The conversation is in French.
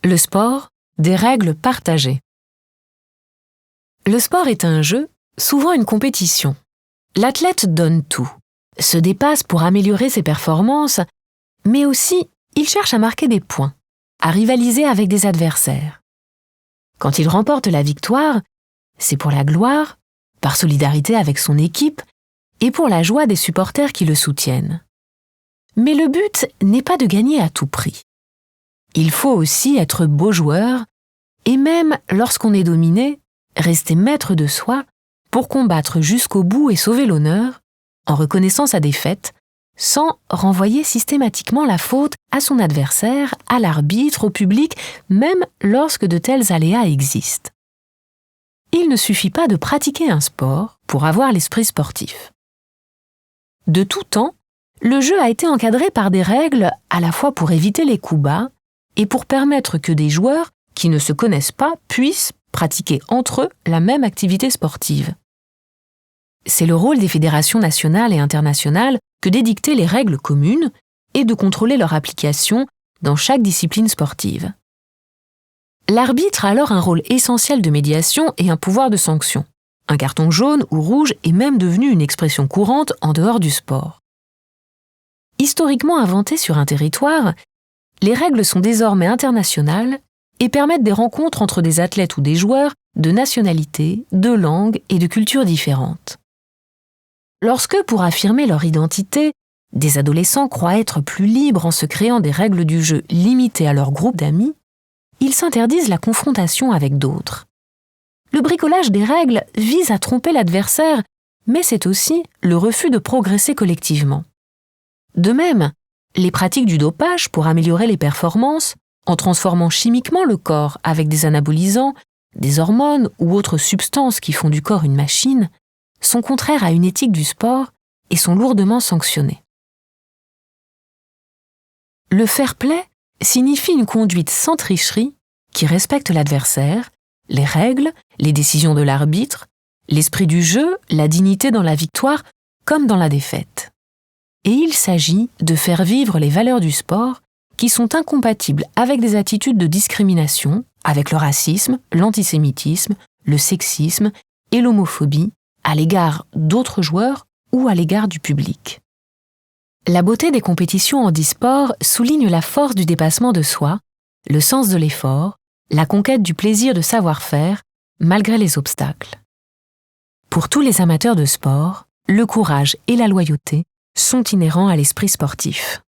Le sport, des règles partagées. Le sport est un jeu, souvent une compétition. L'athlète donne tout, se dépasse pour améliorer ses performances, mais aussi il cherche à marquer des points, à rivaliser avec des adversaires. Quand il remporte la victoire, c'est pour la gloire, par solidarité avec son équipe et pour la joie des supporters qui le soutiennent. Mais le but n'est pas de gagner à tout prix. Il faut aussi être beau joueur et même lorsqu'on est dominé, rester maître de soi pour combattre jusqu'au bout et sauver l'honneur en reconnaissant sa défaite sans renvoyer systématiquement la faute à son adversaire, à l'arbitre, au public, même lorsque de tels aléas existent. Il ne suffit pas de pratiquer un sport pour avoir l'esprit sportif. De tout temps, le jeu a été encadré par des règles à la fois pour éviter les coups bas et pour permettre que des joueurs qui ne se connaissent pas puissent pratiquer entre eux la même activité sportive. C'est le rôle des fédérations nationales et internationales que d'édicter les règles communes et de contrôler leur application dans chaque discipline sportive. L'arbitre a alors un rôle essentiel de médiation et un pouvoir de sanction. Un carton jaune ou rouge est même devenu une expression courante en dehors du sport. Historiquement inventées sur un territoire, les règles sont désormais internationales et permettent des rencontres entre des athlètes ou des joueurs de nationalités, de langues et de cultures différentes. Lorsque, pour affirmer leur identité, des adolescents croient être plus libres en se créant des règles du jeu limitées à leur groupe d'amis, ils s'interdisent la confrontation avec d'autres. Le bricolage des règles vise à tromper l'adversaire, mais c'est aussi le refus de progresser collectivement. De même, les pratiques du dopage pour améliorer les performances, en transformant chimiquement le corps avec des anabolisants, des hormones ou autres substances qui font du corps une machine, sont contraires à une éthique du sport et sont lourdement sanctionnées. Le fair play signifie une conduite sans tricherie qui respecte l'adversaire, les règles, les décisions de l'arbitre, l'esprit du jeu, la dignité dans la victoire comme dans la défaite. Et il s'agit de faire vivre les valeurs du sport qui sont incompatibles avec des attitudes de discrimination, avec le racisme, l'antisémitisme, le sexisme et l'homophobie à l'égard d'autres joueurs ou à l'égard du public. La beauté des compétitions en e-sport souligne la force du dépassement de soi, le sens de l'effort, la conquête du plaisir de savoir-faire, malgré les obstacles. Pour tous les amateurs de sport, le courage et la loyauté sont inhérents à l'esprit sportif.